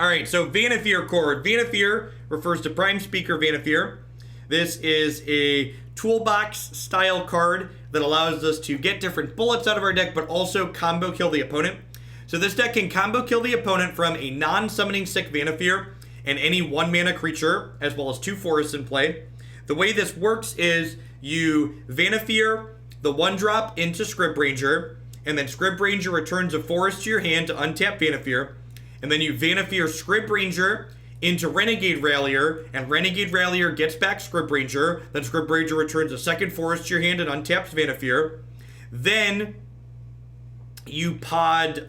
Alright, so Vannifar Chord. Vannifar refers to Prime Speaker Vannifar. This is a toolbox style card that allows us to get different bullets out of our deck, but also combo kill the opponent. So this deck can combo kill the opponent from a non-summoning sick Vannifar and any 1-mana creature, as well as 2 forests in play. The way this works is you Vannifar the 1-drop into Scryb Ranger, and then Scryb Ranger returns a forest to your hand to untap Vannifar, and then you Vannifar Scryb Ranger into Renegade Rallier, and Renegade Rallier gets back Scryb Ranger, then Scryb Ranger returns a second forest to your hand and untaps Vannifar. Then you pod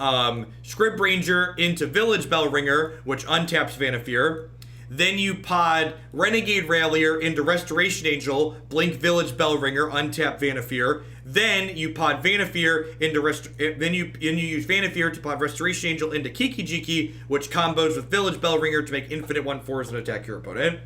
Scryb Ranger into Village Bellringer, which untaps Vannifar. Then you pod Renegade Rallier into Restoration Angel, blink Village Bellringer, untap Vannifar. Then you pod Vannifar into then you use Vannifar to pod Restoration Angel into Kiki-Jiki, which combos with Village Bellringer to make infinite 1/4s and attack your opponent.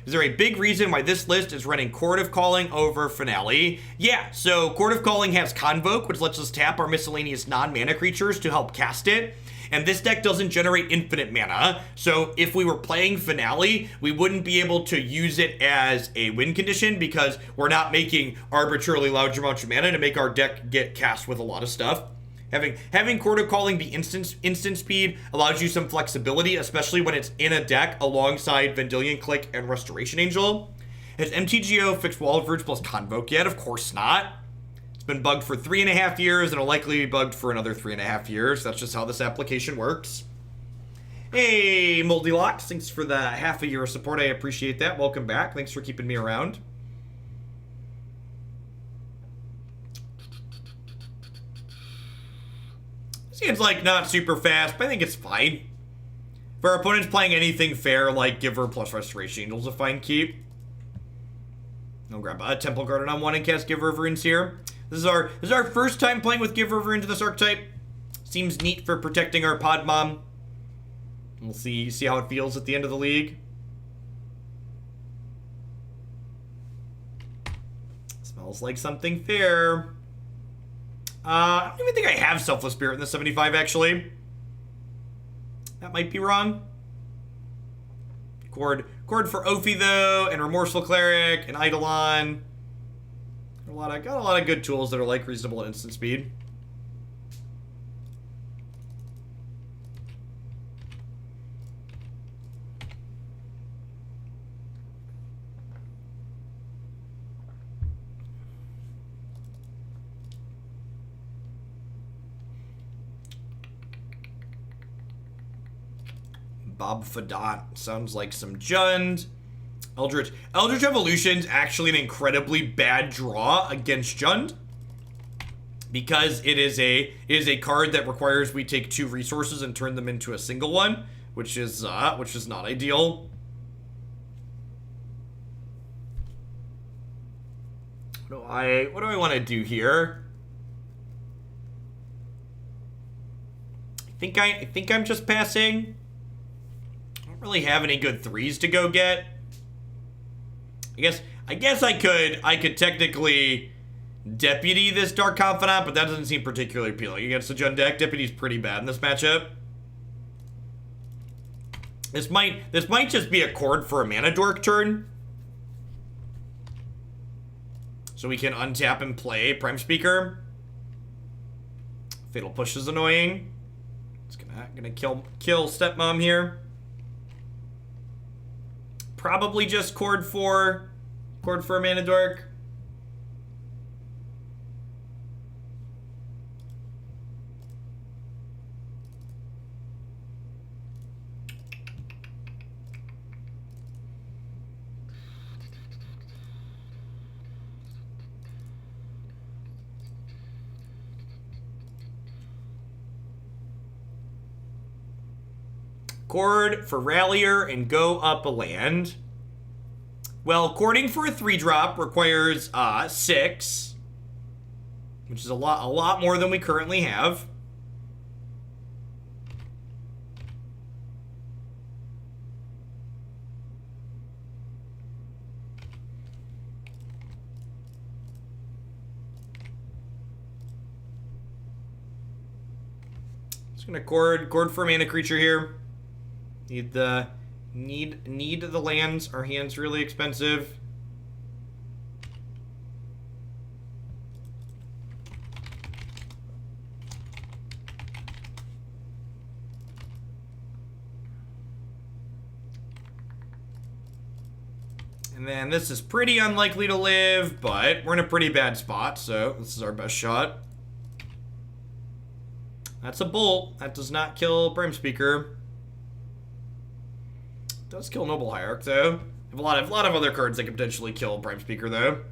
Is there a big reason why this list is running Chord of Calling over Finale? Yeah, so Chord of Calling has Convoke, which lets us tap our miscellaneous non-mana creatures to help cast it. And this deck doesn't generate infinite mana, so if we were playing Finale, we wouldn't be able to use it as a win condition because we're not making arbitrarily large amounts of mana to make our deck get cast with a lot of stuff. Having Chord of Calling be instant speed allows you some flexibility, especially when it's in a deck alongside Vendilion Clique and Restoration Angel. Has MTGO fixed Waterlogged plus Convoke yet? Of course not. Been bugged for 3.5 years and will likely be bugged for another 3.5 years. That's just how this application works. Hey, Moldylocks, thanks for the half a year of support. I appreciate that. Welcome back. Thanks for keeping me around. Seems like not super fast, but I think it's fine. If our opponent's playing anything fair, like Giver plus Restoration Angel's a fine keep. I'll grab a Temple Garden on 1 and cast Giver of Runes here. This is our first time playing with Giver of Runes into this archetype. Seems neat for protecting our pod mom. We'll see how it feels at the end of the league. Smells like something fair. I don't even think I have Selfless Spirit in the 75, actually. That might be wrong. Chord for Ouphe, though, and Remorseful Cleric, and Eidolon. Got a lot of good tools that are like reasonable at instant speed. Bob Fadot sounds like some Jund. Eldritch Evolution's actually an incredibly bad draw against Jund because it is a card that requires we take 2 resources and turn them into a single one, which is not ideal. What do I want to do here? I think I'm just passing. I don't really have any good 3s to go get. I guess I could technically Deputy this Dark Confidant, but that doesn't seem particularly appealing against the Jund deck. Deputy's pretty bad in this matchup. This might just be a Chord for a Mana Dork turn. So we can untap and play Prime Speaker. Fatal Push is annoying. It's gonna kill Stepmom here. Probably just Chord for a Mana Dork. Chord for Rallier and go up a land. Well, chording for a 3-drop requires 6, which is a lot more than we currently have. Just gonna chord for a mana creature here. Need the lands. Our hand's really expensive. And then this is pretty unlikely to live, but we're in a pretty bad spot, so this is our best shot. That's a bolt. That does not kill Prime Speaker. Does kill Noble Hierarch, though. Have a lot of other cards that can potentially kill Prime Speaker, though.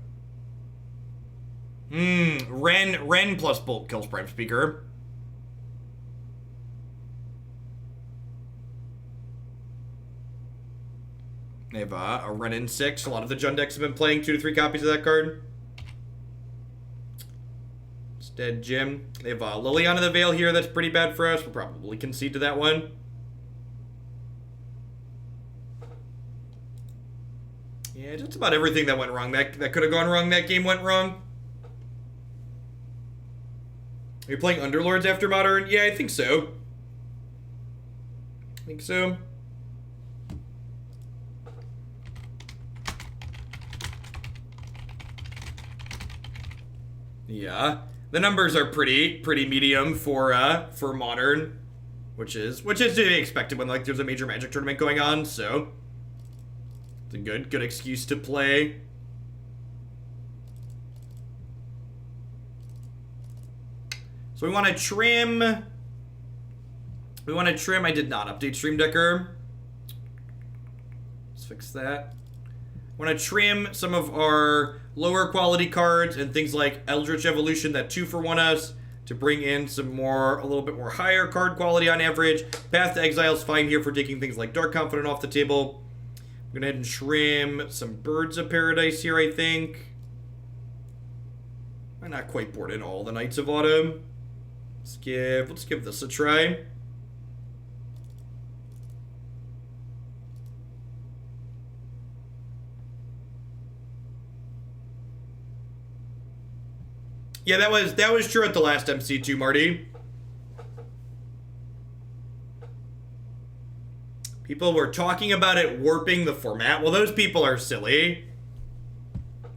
Ren plus bolt kills Prime Speaker. They have a Ren in 6. A lot of the Jund decks have been playing 2 to 3 copies of that card. It's dead Jim. They have Liliana the Veil here. That's pretty bad for us. We'll probably concede to that one. Yeah, just about everything that went wrong. That could have gone wrong. That game went wrong. Are you playing Underlords after Modern? Yeah, I think so. Yeah, the numbers are pretty medium for Modern, which is to be expected when like there's a major Magic tournament going on. So it's a good excuse to play. So we want to trim. I did not update Stream Decker. Let's fix that. I want to trim some of our lower quality cards and things like Eldritch Evolution that 2-for-1 us to bring in a little bit more higher card quality on average. Path to Exile is fine here for taking things like Dark Confidant off the table. I'm going to head and trim some Birds of Paradise here, I think. I'm not quite bored in all the Knights of Autumn. Let's give this a try. Yeah, that was true at the last MC2, Marty. People were talking about it warping the format. Well, those people are silly.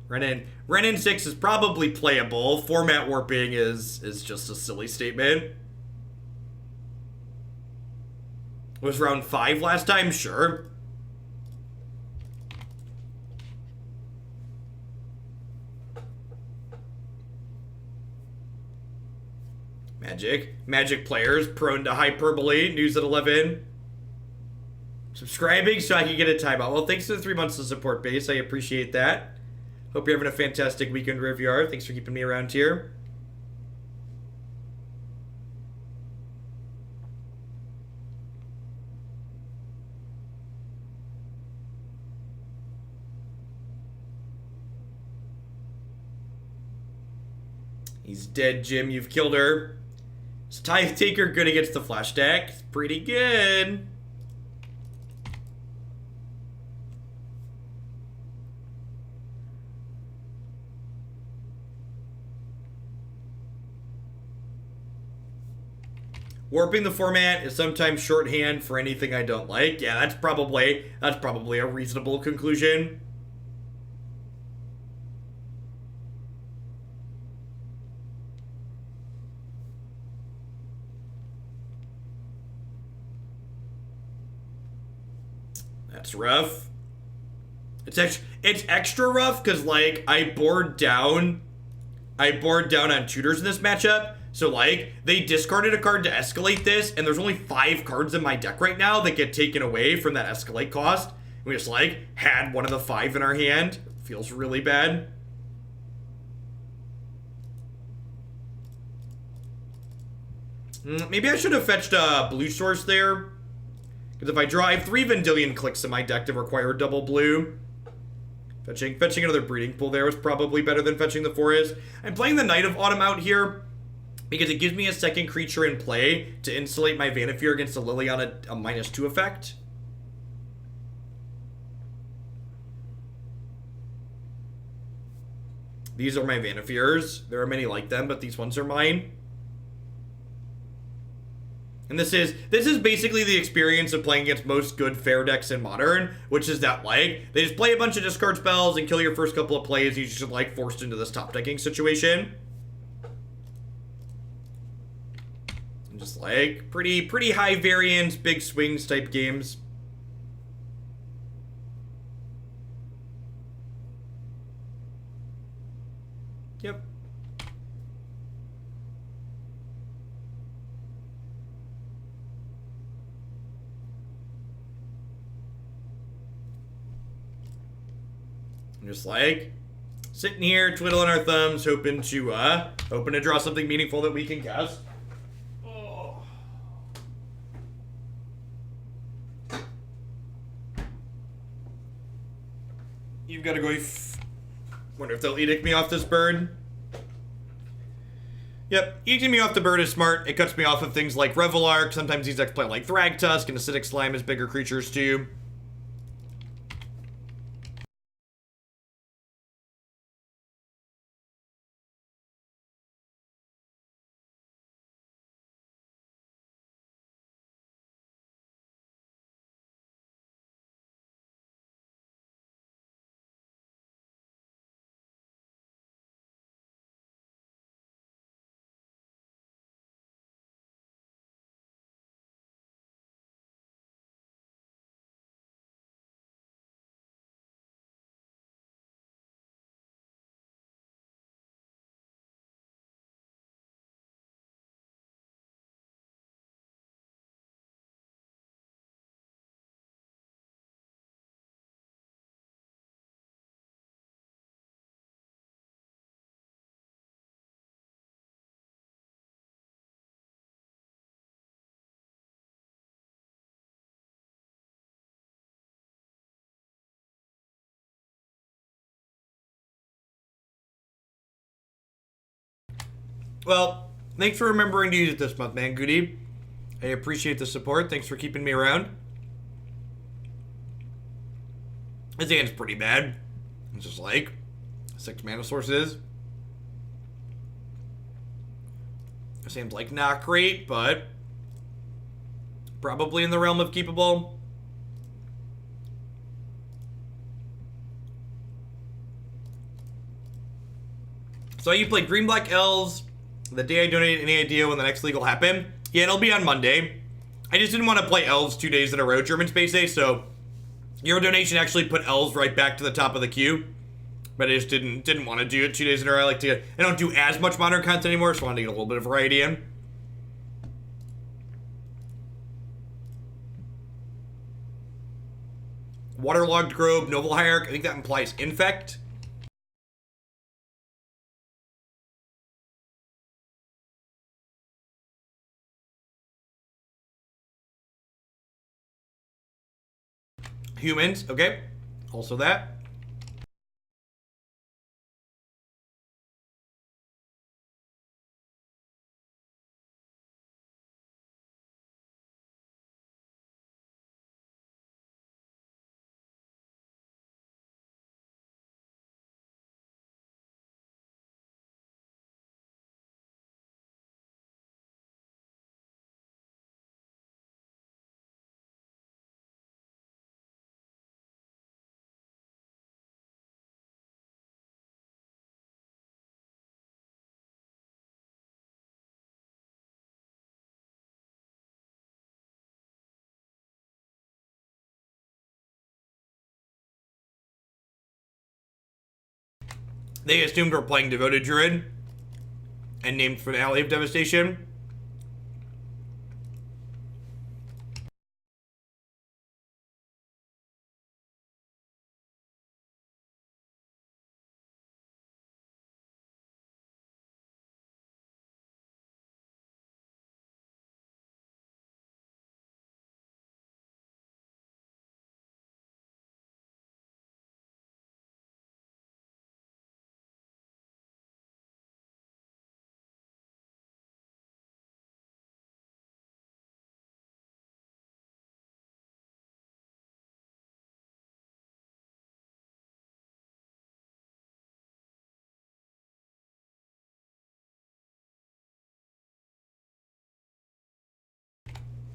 Ren in 6 is probably playable. Format warping is just a silly statement. Was round 5 last time? Sure. Magic players prone to hyperbole. News at 11. Subscribing so I can get a timeout. Well, thanks for the 3 months of support, base. I appreciate that. Hope you're having a fantastic weekend, Reveillark. Thanks for keeping me around here. He's dead, Jim. You've killed her. Is Tithe Taker good against the Flash deck? It's pretty good. Warping the format is sometimes shorthand for anything I don't like. Yeah, that's probably a reasonable conclusion. That's rough. It's extra rough because like I bored down on tutors in this matchup. So like they discarded a card to escalate this, and there's only 5 cards in my deck right now that get taken away from that escalate cost. We just like had one of the 5 in our hand. Feels really bad. Maybe I should have fetched a blue source there. Because if I have 3 Vendilion Cliques in my deck to require double blue. Fetching another breeding pool there was probably better than fetching the forest. I'm playing the Knight of Autumn out here because it gives me a second creature in play to insulate my Vannifar against a Liliana a -2 effect. These are my Vannifars. There are many like them, but these ones are mine. And this is basically the experience of playing against most good fair decks in Modern, which is that, like, they just play a bunch of discard spells and kill your first couple of plays. You just, like, forced into this top decking situation. And just, like, pretty high variance, big swings type games. Yep. I'm just like sitting here twiddling our thumbs, hoping to draw something meaningful that we can guess. Oh. You've got to go. Wonder if they'll edict me off this bird. Yep, edicting me off the bird is smart. It cuts me off of things like Reveillark. Sometimes these decks play like Thragtusk and Acidic Slime as bigger creatures too. Well, thanks for remembering to use it this month, man. Goody. I appreciate the support. Thanks for keeping me around. His hand's pretty bad. It's just like 6 mana sources. It seems like not great, but probably in the realm of keepable. So you play Green Black Elves the day I donate. Any idea when the next league will happen? Yeah, it'll be on Monday. I just didn't want to play Elves 2 days in a row, German Space Day, so your donation actually put Elves right back to the top of the queue. But I just didn't want to do it 2 days in a row. I don't do as much Modern content anymore, so I wanted to get a little bit of variety in. Waterlogged Grove, Noble Hierarch. I think that implies Infect. Humans, okay. Also that. They assumed we're playing Devoted Druid and named Finale of Devastation.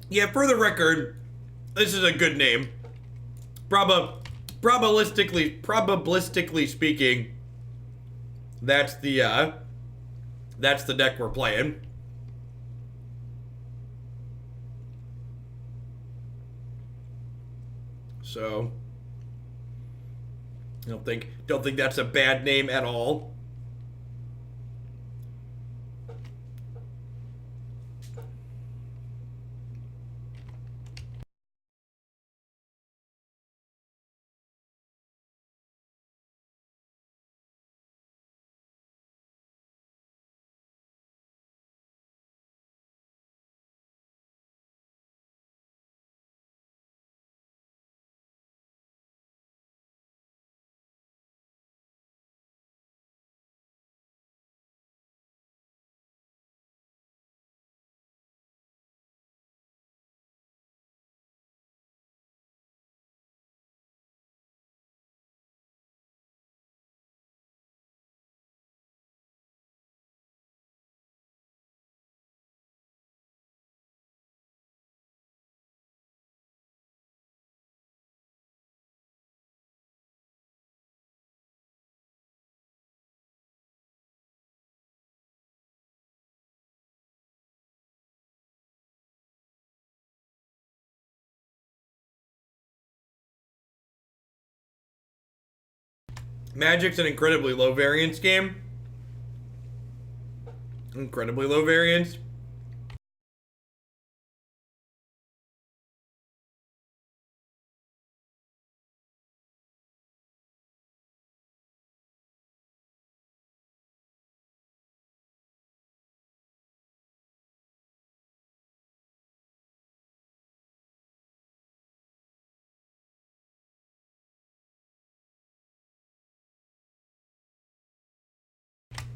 Yeah, for the record, this is a good name. Probabilistically speaking, that's the deck we're playing. So I don't think that's a bad name at all. Magic's an incredibly low variance game. Incredibly low variance.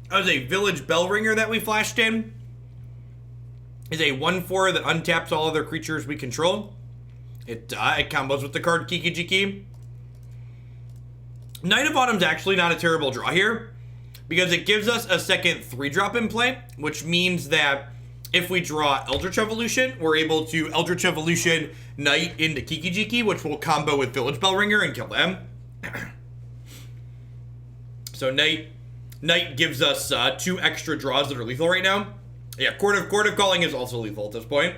That was a Village Bellringer that we flashed in. Is a 1/4 that untaps all other creatures we control. It combos with the card Kiki-Jiki. Knight of Autumn's actually not a terrible draw here, because it gives us a second 3-drop in play, which means that if we draw Eldritch Evolution, we're able to Eldritch Evolution Knight into Kiki-Jiki, which will combo with Village Bellringer and kill them. So Knight gives us 2 extra draws that are lethal right now. Yeah, Chord of Calling is also lethal at this point.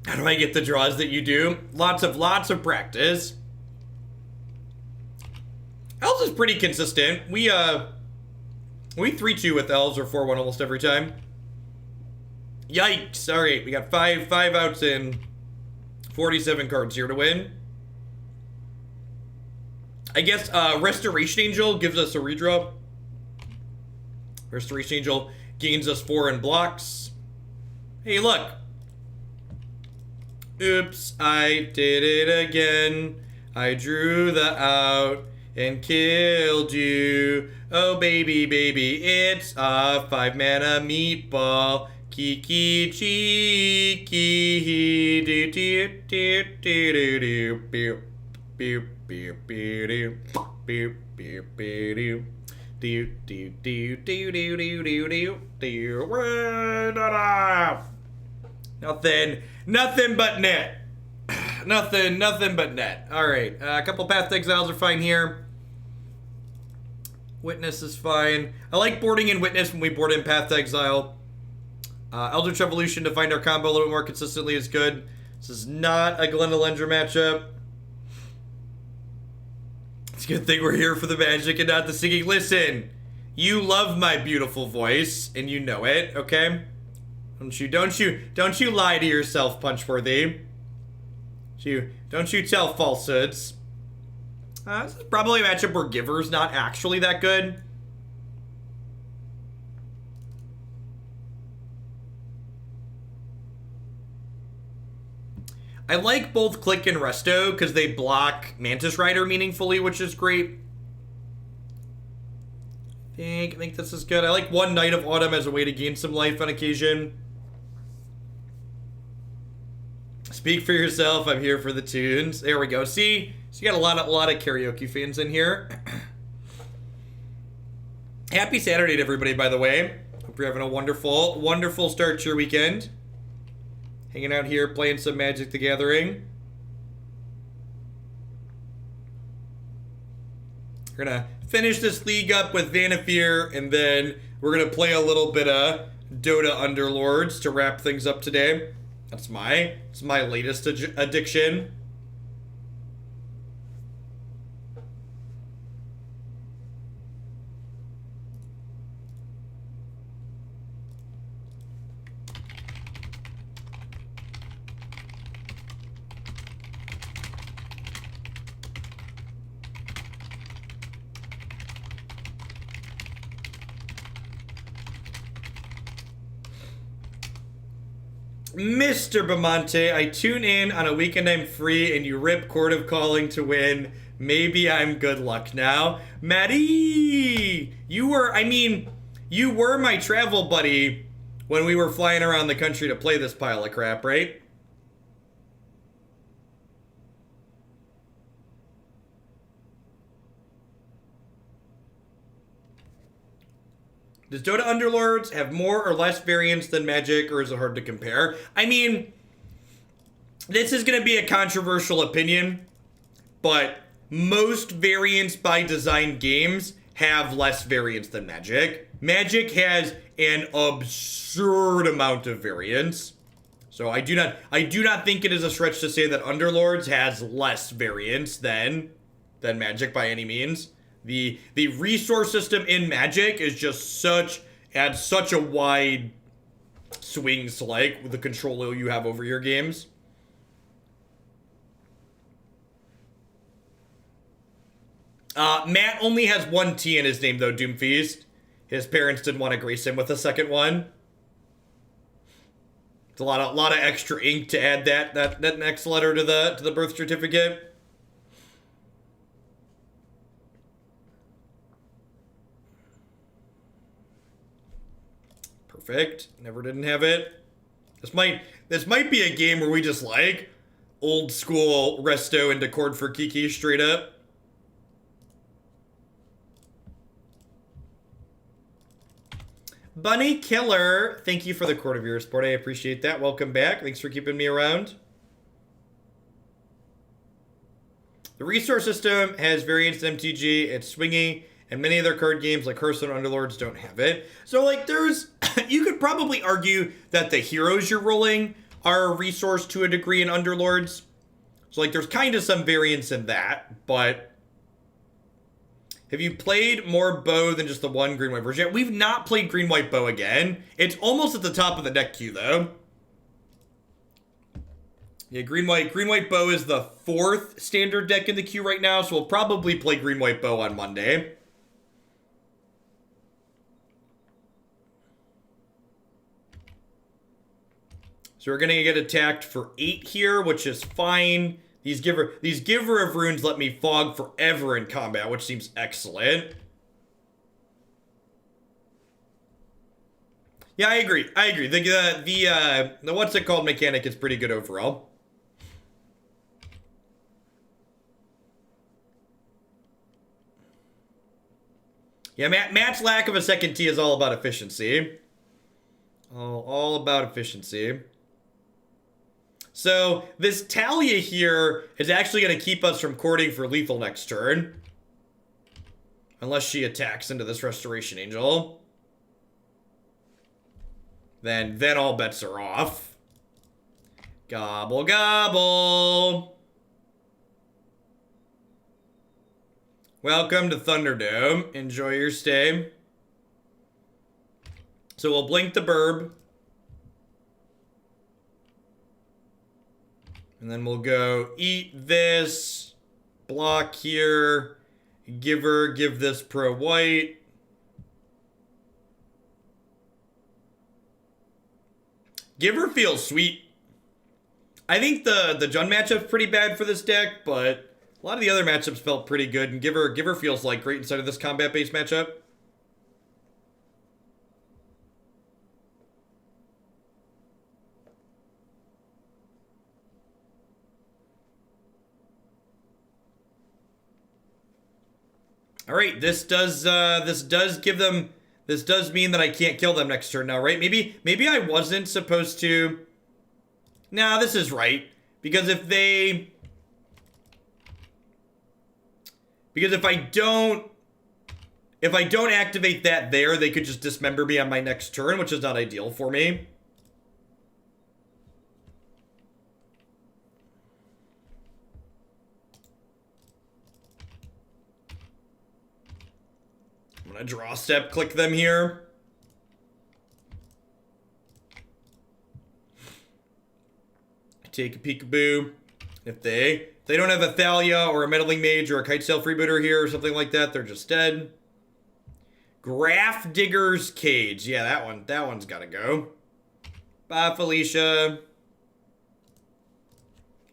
How do I get the draws that you do? Lots of practice. Elves is pretty consistent. We 3-2 with Elves or 4-1 almost every time. Yikes! Alright, we got 5 outs in 47 cards here to win. I guess Restoration Angel gives us a redraw. Restoration Angel gains us 4 in blocks. Hey, look. Oops, I did it again. I drew the out and killed you. Oh, baby, baby, it's a 5-mana meatball. Kiki-Jiki. Do do do do do do. Beep beep beep beep do. Beep beep beep do. Do do do do do do do do do. Nothing but net. Nothing but net. All right, a couple Path to Exiles are fine here. Witness is fine. I like boarding in Witness when we board in Path to Exile. Eldritch Evolution to find our combo a little bit more consistently is good. This is not a Glen Elendra matchup. It's a good thing we're here for the magic and not the singing. Listen, you love my beautiful voice, and you know it, okay? Don't you lie to yourself, Punchworthy. Don't you tell falsehoods. This is probably a matchup where Giver's not actually that good. I like both Clique and Resto because they block Mantis Rider meaningfully, which is great. I think this is good. I like 1 Knight of Autumn as a way to gain some life on occasion. Speak for yourself. I'm here for the tunes. There we go. See? So you got a lot of karaoke fans in here. Happy Saturday to everybody, by the way. Hope you're having a wonderful, wonderful start to your weekend. Hanging out here, playing some Magic the Gathering. We're going to finish this league up with Vannifar, and then we're going to play a little bit of Dota Underlords to wrap things up today. It's my latest addiction. Mr. Bamonte, I tune in on a weekend I'm free and you rip Chord of Calling to win. Maybe I'm good luck now. Maddie! You were my travel buddy when we were flying around the country to play this pile of crap, right? Does Dota Underlords have more or less variance than Magic, or is it hard to compare? I mean, this is going to be a controversial opinion, but most variance by design games have less variance than Magic. Magic has an absurd amount of variance. So I do not think it is a stretch to say that Underlords has less variance than Magic by any means. The resource system in Magic is just adds such a wide swings to like with the control you have over your games. Matt only has one T in his name though, Doomfeast. His parents didn't want to grace him with a second one. It's a lot of extra ink to add that next letter to the birth certificate. Perfect. Never didn't have it. This might be a game where we just like old school resto into Chord for Kiki straight up. Bunny Killer, thank you for the Chord of your support. I appreciate that. Welcome back. Thanks for keeping me around. The resource system has variance in MTG. It's swingy. And many other card games like Hearthstone Underlords don't have it. So, like, you could probably argue that the heroes you're rolling are a resource to a degree in Underlords. So, like, there's kind of some variance in that. But have you played more Bow than just the one green-white version? We've not played green-white Bow again. It's almost at the top of the deck queue, though. Yeah, green-white Bow is the 4th standard deck in the queue right now. So we'll probably play green-white Bow on Monday. So we're gonna get attacked for 8 here, which is fine. These Giver of Runes let me fog forever in combat, which seems excellent. Yeah, I agree. The what's it called mechanic is pretty good overall. Yeah, Matt's lack of a second T is all about efficiency. All about efficiency. So, this Talia here is actually going to keep us from courting for lethal next turn. Unless she attacks into this Restoration Angel. Then all bets are off. Gobble, gobble. Welcome to Thunderdome. Enjoy your stay. So, we'll blink the Burb. And then we'll go eat this, block here, give this pro white. Giver feels sweet. I think the Jund matchup's pretty bad for this deck, but a lot of the other matchups felt pretty good, and Giver feels like great inside of this combat-based matchup. All right, this does give them, this does mean that I can't kill them next turn now, right? Maybe I wasn't supposed to. Nah, this is right. Because if I don't activate that there, they could just dismember me on my next turn, which is not ideal for me. I'm gonna draw step, click them here. Take a peekaboo. If they don't have a Thalia or a Meddling Mage or a Kitesail Freebooter here or something like that, they're just dead. Graph Digger's Cage. Yeah, that one's gotta go. Bye, Felicia.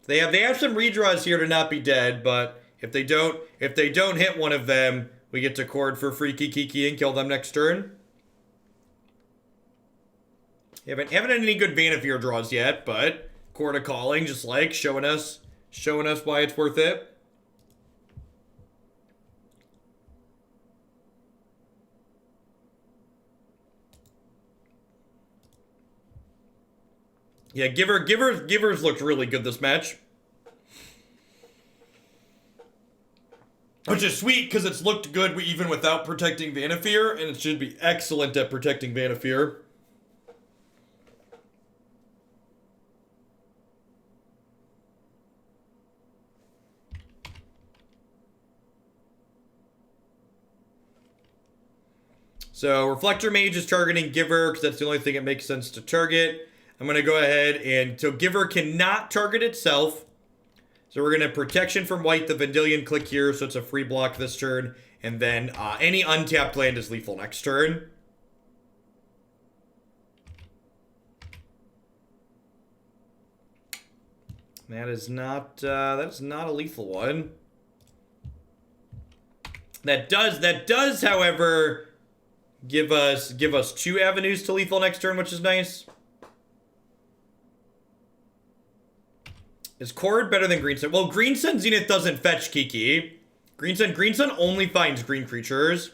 They have some redraws here to not be dead, but if they don't hit one of them, we get to Chord for free Kiki-Jiki and kill them next turn. Haven't had any good Vannifar draws yet, but Chord of Calling, just like showing us why it's worth it. Yeah, Givers looked really good this match. Which is sweet, because it's looked good even without protecting Vannifar, and it should be excellent at protecting Vannifar. So, Reflector Mage is targeting Giver, because that's the only thing it makes sense to target. I'm going to go ahead and... So, Giver cannot target itself. So, we're going to Protection from White, the Vendilion Clique here, so it's a free block this turn. And then, any untapped land is lethal next turn. That is not a lethal one. That does, however... Give us 2 avenues to lethal next turn, which is nice. Is Chord better than Green Sun? Well, Green Sun Zenith doesn't fetch Kiki. Green Sun only finds green creatures.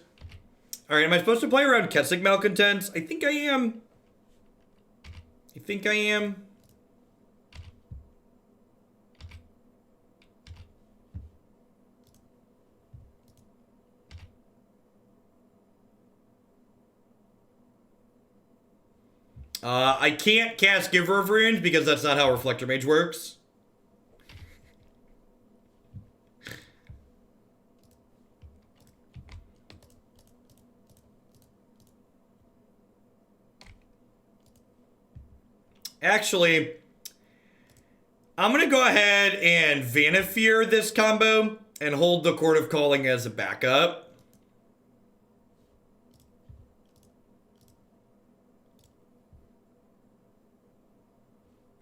Alright, am I supposed to play around Kessig Malcontents? I think I am. I can't cast Giver of Runes because that's not how Reflector Mage works. Actually, I'm going to go ahead and Vannifar this combo and hold the Chord of Calling as a backup.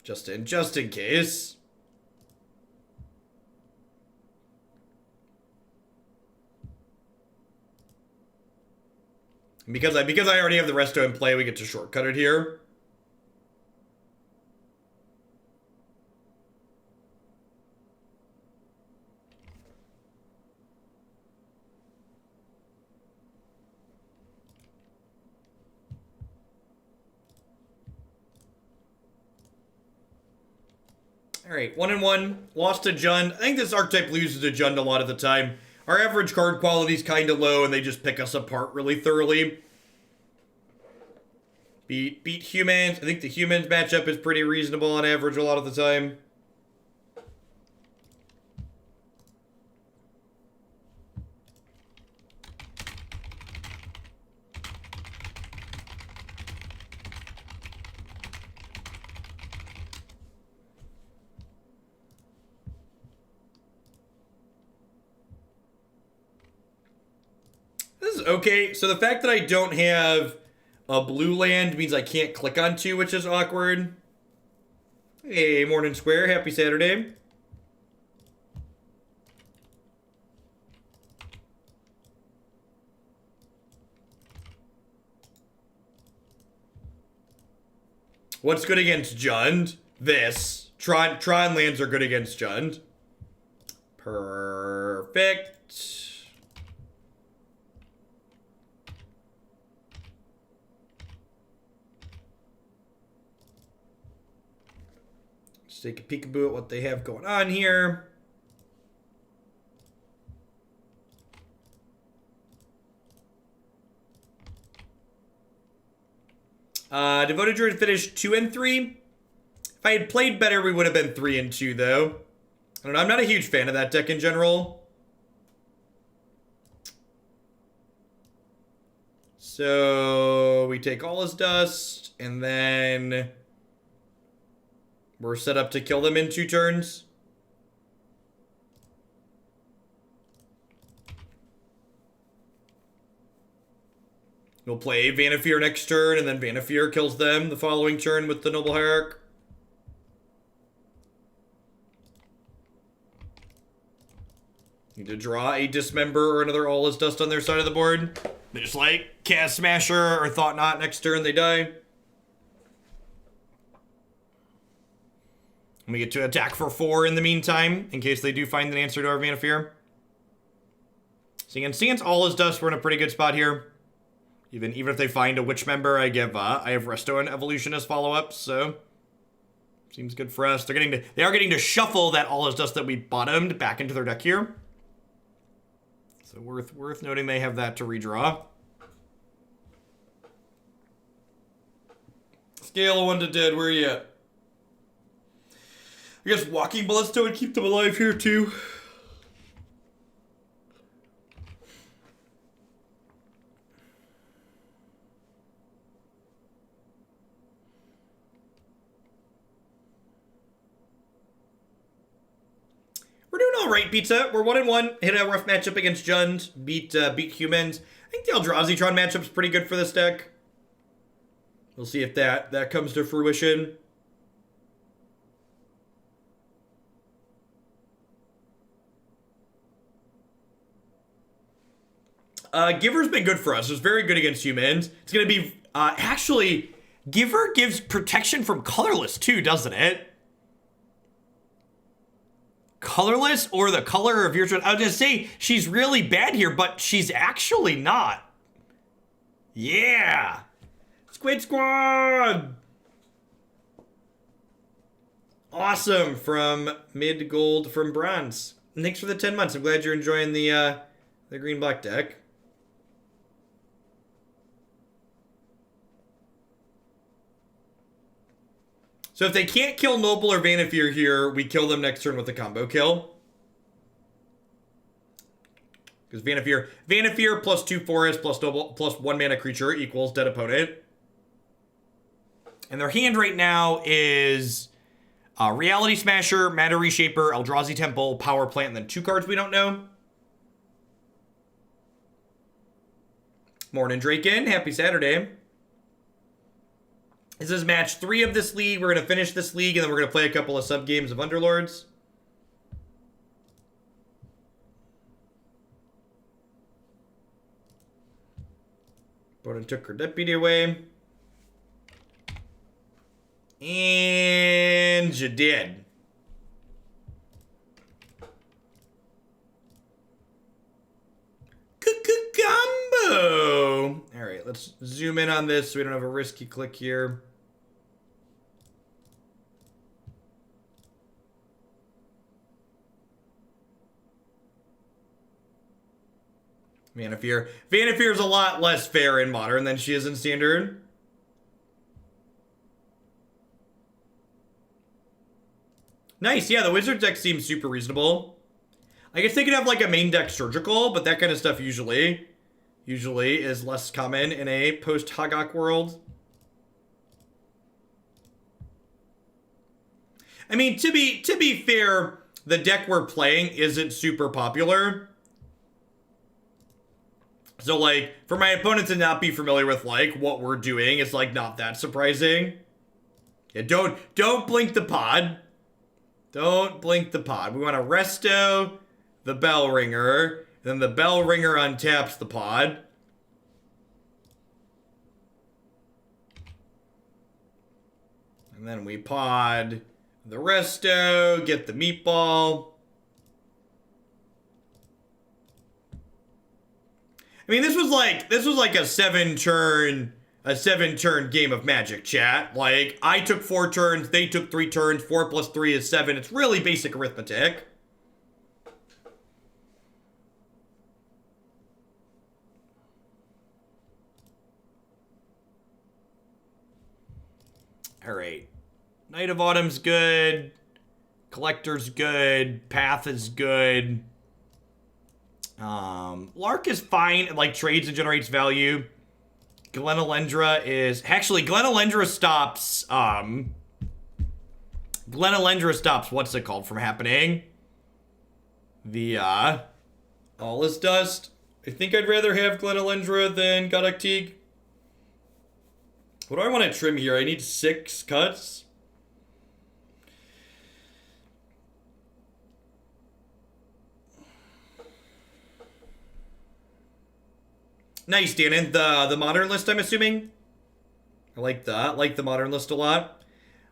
Just in case. Because I already have the resto in play, we get to shortcut it here. Alright, 1-1. Lost to Jund. I think this archetype loses to Jund a lot of the time. Our average card quality is kind of low, and they just pick us apart really thoroughly. Beat humans. I think the humans matchup is pretty reasonable on average a lot of the time. Okay, so the fact that I don't have a blue land means I can't click on 2, which is awkward. Hey, Morning Square, happy Saturday. What's good against Jund? This. Tron lands are good against Jund. Perfect. take a peekaboo at what they have going on here. Devoted Druid finished 2 and 3. If I had played better, we would have been 3 and 2, though. I don't know. I'm not a huge fan of that deck in general. So we take all his dust, and then we're set up to kill them in 2 turns. We'll play Vannifar next turn, and then Vannifar kills them the following turn with the Noble Hierarch. Need to draw a Dismember or another All Is Dust on their side of the board. They just like Cast Smasher or Thought Knot next turn, they die. And we get to attack for 4 in the meantime, in case they do find an answer to our Vannifar. So against All Is Dust, we're in a pretty good spot here. Even if they find a Witch Member, I have Resto and Evolution as follow-ups, so seems good for us. They are getting to shuffle that All Is Dust that we bottomed back into their deck here. So worth noting they have that to redraw. Scale of 1 to dead, where are you at? I guess Walking Ballista would keep them alive here too. We're doing all right, Pizza. We're 1-1. Hit a rough matchup against Jund. Beat humans. I think the Eldrazi Tron matchup's pretty good for this deck. We'll see if that comes to fruition. Giver's been good for us. It's very good against humans. It's going to be... actually, Giver gives protection from colorless too, doesn't it? Colorless or the color of your choice. I was gonna say she's really bad here, but she's actually not. Yeah. Squid Squad. Awesome from mid gold from bronze. And thanks for the 10 months. I'm glad you're enjoying the green black deck. So if they can't kill Noble or Vannifar here, we kill them next turn with a combo kill. Because Vannifar plus 2 forest plus Noble plus 1 mana creature equals dead opponent. And their hand right now is Reality Smasher, Matter Reshaper, Eldrazi Temple, Power Plant, and then 2 cards we don't know. Morning Draken, happy Saturday. This is match 3 of this league. We're going to finish this league, and then we're going to play a couple of sub-games of Underlords. Bowden took her deputy away. And you did. Combo! Alright, let's zoom in on this so we don't have a risky click here. Vannifar. Vannifar's a lot less fair in Modern than she is in Standard. Nice, yeah, the Wizard deck seems super reasonable. I guess they could have like a main deck Surgical, but that kind of stuff usually is less common in a post-Hagak world. I mean, to be fair, the deck we're playing isn't super popular. So, like, for my opponent to not be familiar with, like, what we're doing is, like, not that surprising. Yeah, don't blink the pod. Don't blink the pod. We want to resto the Bell Ringer. Then the Bell Ringer untaps the pod. And then we pod the resto, get the meatball. I mean, this was like a 7-turn a 7-turn game of Magic, chat. Like, I took 4 turns, they took 3 turns, 4 plus 3 is 7. It's really basic arithmetic. Alright. Knight of Autumn's good. Collector's good. Path is good. Lark is fine. It, like, trades and generates value. Glen Elendra is... Actually, Glen Elendra stops... Glen Elendra stops... What's it called from happening? The, All is Dust. I think I'd rather have Glen Elendra than Gaddock Teeg. What do I want to trim here? I need 6 cuts. Nice, Dannon. The modern list, I'm assuming. I like that. I like the modern list a lot.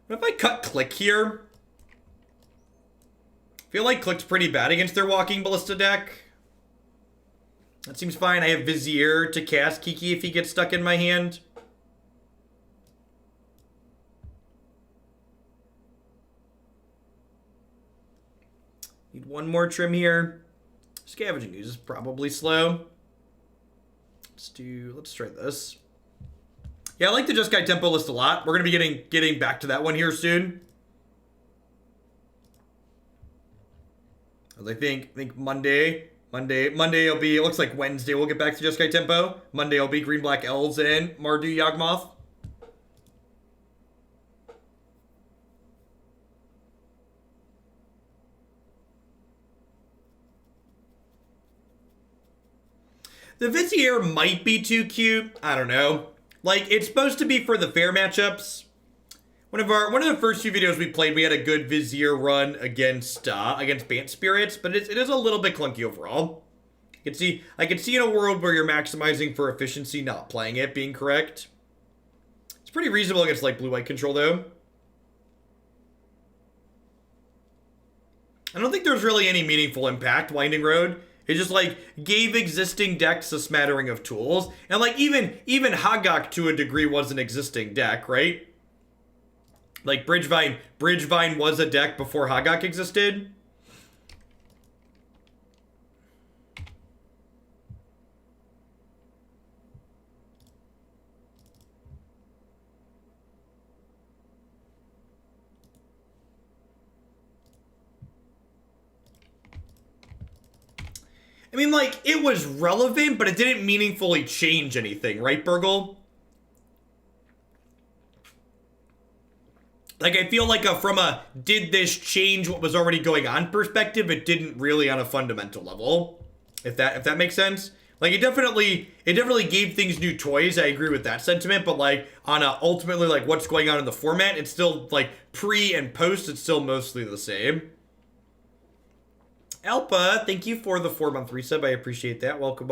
What if I cut Clique here? I feel like Clique's pretty bad against their Walking Ballista deck. That seems fine. I have Vizier to cast Kiki if he gets stuck in my hand. Need one more trim here. Scavenging Ooze is probably slow. Let's try this. Yeah, I like the Jeskai Tempo list a lot. We're gonna be getting back to that one here soon. As I think Monday will be, it looks like Wednesday we'll get back to Jeskai Tempo. Monday will be Green Black Elves and Mardu Yawgmoth. The Vizier might be too cute. I don't know. Like, it's supposed to be for the fair matchups. One of the first few videos we played, we had a good Vizier run against Bant Spirits, but it is a little bit clunky overall. I can see in a world where you're maximizing for efficiency, not playing it being correct. It's pretty reasonable against like blue-white control though. I don't think there's really any meaningful impact. Winding Road. It just, like, gave existing decks a smattering of tools. And, like, even Hagak, to a degree, was an existing deck, right? Like, Bridgevine was a deck before Hagak existed. I mean, like, it was relevant, but it didn't meaningfully change anything, right, Burgle? Like, I feel like from a did this change what was already going on perspective, it didn't really on a fundamental level. If that makes sense. Like, it definitely gave things new toys. I agree with that sentiment, but like on a ultimately like what's going on in the format, it's still like pre and post, it's still mostly the same. Alpa, thank you for the 4-month resub. I appreciate that. Welcome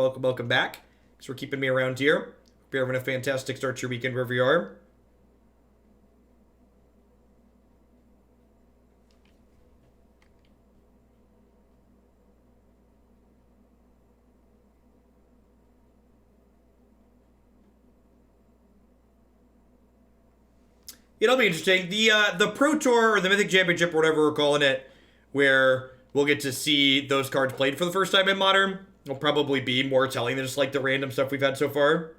back. Thanks for keeping me around here. Hope you're having a fantastic start to your weekend wherever you are. It'll be interesting. The Pro Tour or the Mythic Championship or whatever we're calling it, where we'll get to see those cards played for the first time in Modern, will probably be more telling than just like the random stuff we've had so far.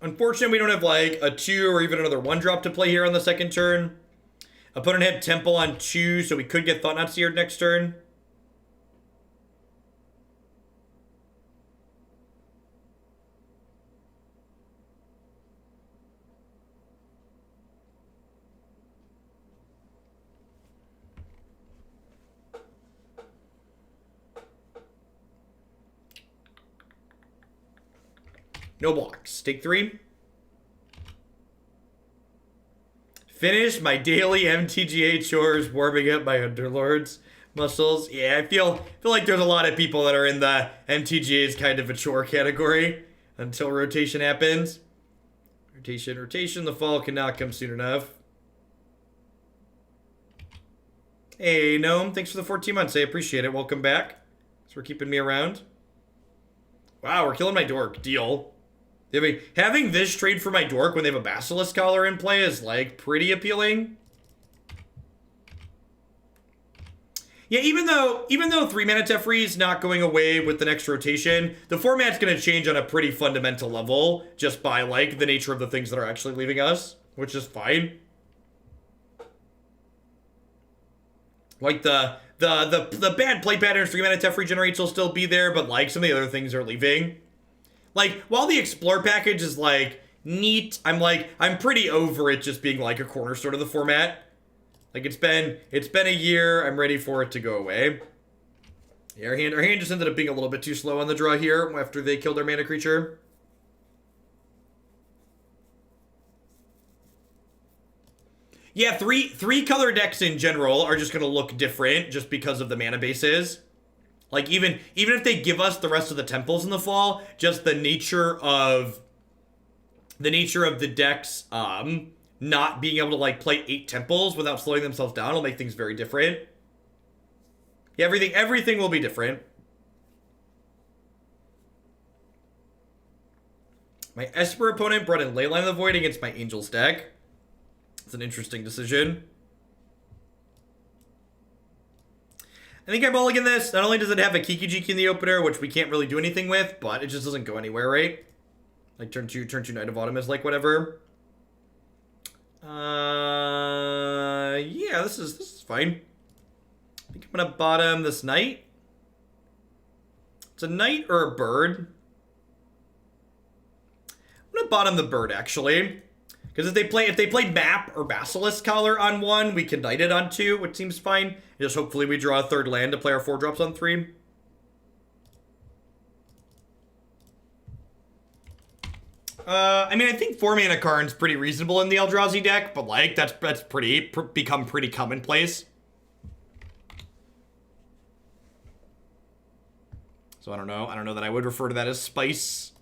Unfortunately, we don't have like a 2 or even another 1-drop to play here on the second turn. Opponent had Temple on 2, so we could get Thought-Knot Seared next turn. No blocks. Take 3. Finish my daily MTGA chores, warming up my Underlords muscles. Yeah, I feel like there's a lot of people that are in the MTGA's kind of a chore category until rotation happens. Rotation. The fall cannot come soon enough. Hey, Gnome. Thanks for the 14 months. I appreciate it. Welcome back. Thanks for keeping me around. Wow, we're killing my dork. Deal. Having this trade for my dork when they have a Basilisk Collar in play is, like, pretty appealing. Yeah, even though 3-mana Teferi is not going away with the next rotation, the format's going to change on a pretty fundamental level just by, like, the nature of the things that are actually leaving us, which is fine. Like, the bad play patterns 3-mana Teferi generates will still be there, but, like, some of the other things are leaving. Like, while the Explore package is, like, neat, I'm pretty over it just being, like, a cornerstone of the format. Like, it's been a year. I'm ready for it to go away. Yeah, our hand just ended up being a little bit too slow on the draw here after they killed our mana creature. Yeah, three color decks in general are just gonna look different just because of the mana bases. Like, even if they give us the rest of the temples in the fall, just the nature of the decks, not being able to, like, play 8 temples without slowing themselves down will make things very different. Yeah, everything will be different. My Esper opponent brought in Leyline of the Void against my Angels deck. It's an interesting decision. I think I mulligan this. Not only does it have a Kiki-Jiki in the opener, which we can't really do anything with, but it just doesn't go anywhere, right? Like, turn 2 Knight of Autumn is, like, whatever. Yeah, this is fine. I think I'm gonna bottom this knight. It's a knight or a bird. I'm gonna bottom the bird, actually, because if they play map or Basilisk Collar on 1, we can knight it on 2, which seems fine. Just hopefully we draw a 3rd land to play our 4-drops on 3. I mean, I think 4-mana Karn's pretty reasonable in the Eldrazi deck, but, like, that's become pretty commonplace. So I don't know that I would refer to that as spice.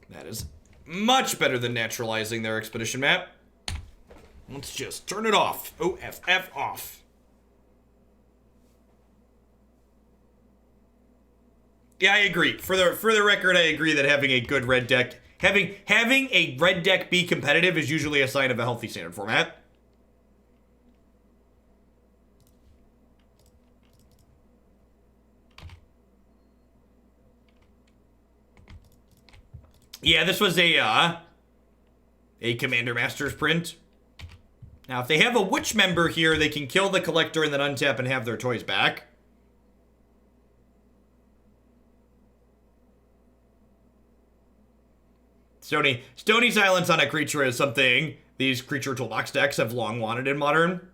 That is much better than naturalizing their expedition map. Let's just turn it off. OFF off. Yeah, I agree. For the record, I agree that having a good red deck, having a red deck be competitive is usually a sign of a healthy standard format. Yeah, this was a Commander Masters print. Now, if they have a Witch member here, they can kill the Collector and then untap and have their toys back. Stony Silence on a creature is something these creature toolbox decks have long wanted in Modern.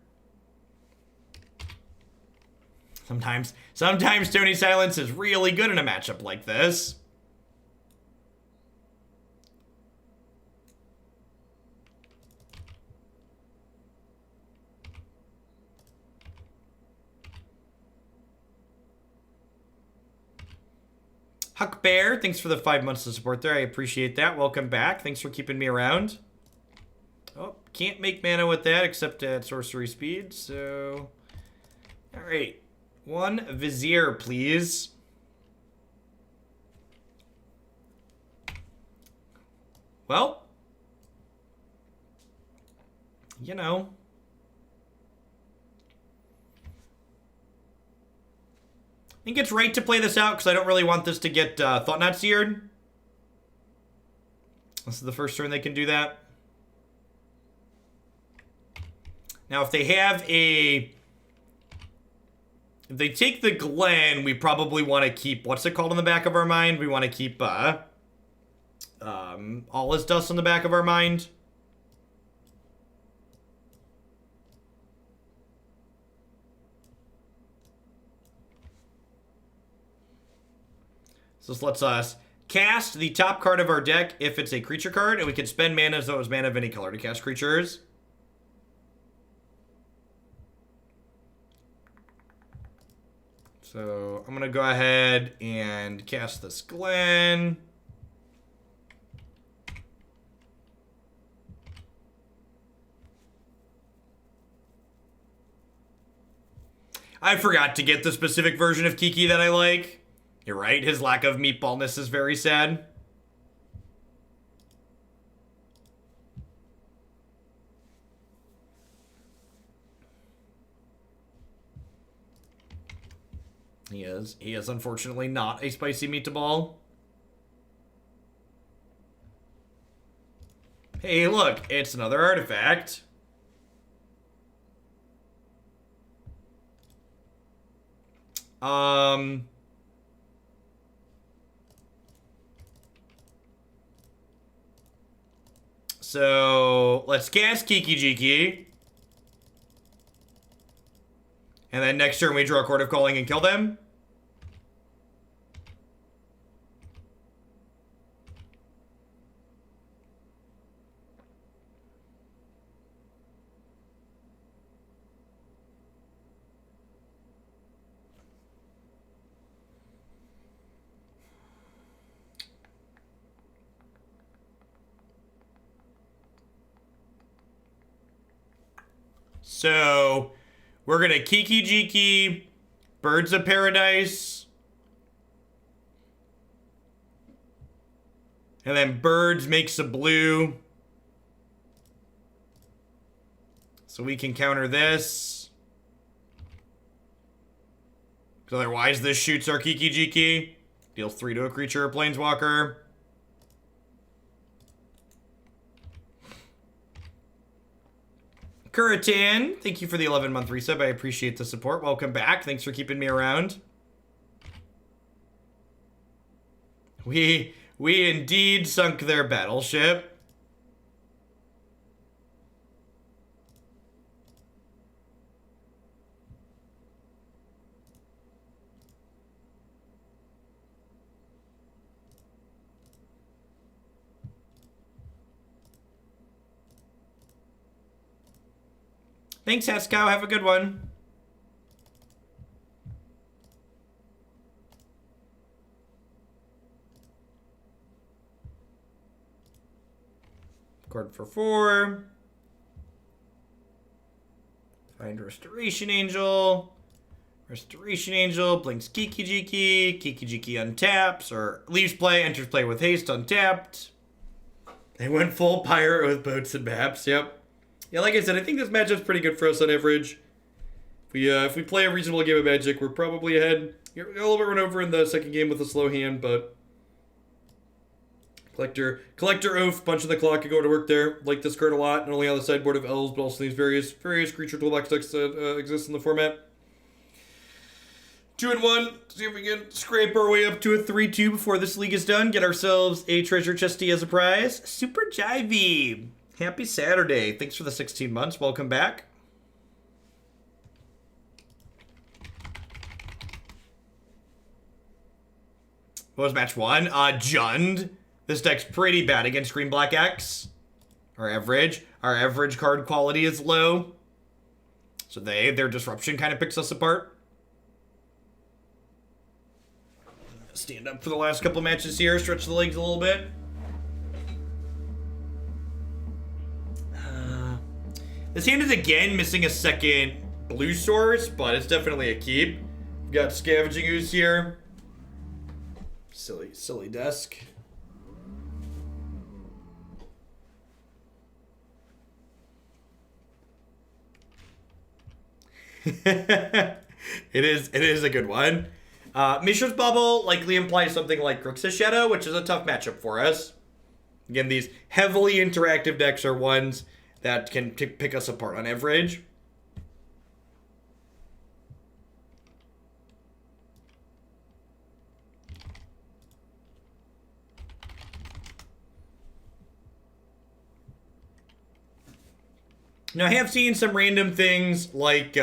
Sometimes Stony Silence is really good in a matchup like this. Huck Bear, thanks for the 5 months of support there. I appreciate that. Welcome back. Thanks for keeping me around. Oh, can't make mana with that except at sorcery speed, so... Alright. 1 Vizier, please. Well. You know. I think it's right to play this out because I don't really want this to get Thought-Knot Seared. This is the first turn they can do that. Now, if they have a... If they take the Glen, we probably want to keep... What's it called in the back of our mind? We want to keep All Is Dust on the back of our mind. So this lets us cast the top card of our deck if it's a creature card, and we can spend mana as though it was mana of any color to cast creatures. So I'm going to go ahead and cast this Glen. I forgot to get the specific version of Kiki that I like. You're right, his lack of meatballness is very sad. He is. He is unfortunately not a spicy meatball. Hey, look, it's another artifact. So let's cast Kiki-Jiki. And then next turn we draw a Chord of Calling and kill them. So we're gonna Kiki-Jiki, Birds of Paradise, and then Birds makes a blue. So we can counter this. Because otherwise this shoots our Kiki-Jiki. Deals 3 to a creature or planeswalker. Kuritan, thank you for the 11-month resub. I appreciate the support. Welcome back. Thanks for keeping me around. We indeed sunk their battleship. Thanks, Haskow. Have a good one. Chord for 4. Find Restoration Angel. Restoration Angel blinks Kiki-Jiki. Kiki-Jiki untaps, or leaves play, enters play with haste, untapped. They went full pirate with boats and maps, yep. Yeah, like I said, I think this matchup's pretty good for us on average. If we play a reasonable game of Magic, we're probably ahead. You're a little bit run over in the second game with a slow hand, but Collector Ouphe, punching the clock, and go to work there. Like this card a lot, not only on the sideboard of elves, but also these various creature toolbox decks that exist in the format. 2 and 1. See if we can scrape our way up to a 3-2 before this league is done. Get ourselves a treasure chesty as a prize. Super Jivey. Happy Saturday. Thanks for the 16 months. Welcome back. What was match 1? Jund. This deck's pretty bad against Green Black X. Our average card quality is low. So their disruption kind of picks us apart. Stand up for the last couple matches here. Stretch the legs a little bit. This hand is again missing a second blue source, but it's definitely a keep. We've got Scavenging Ooze here. Silly desk. It is a good one. Mishra's Bubble likely implies something like Grixis Shadow, which is a tough matchup for us. Again, these heavily interactive decks are ones that can pick us apart on average. Now, I have seen some random things like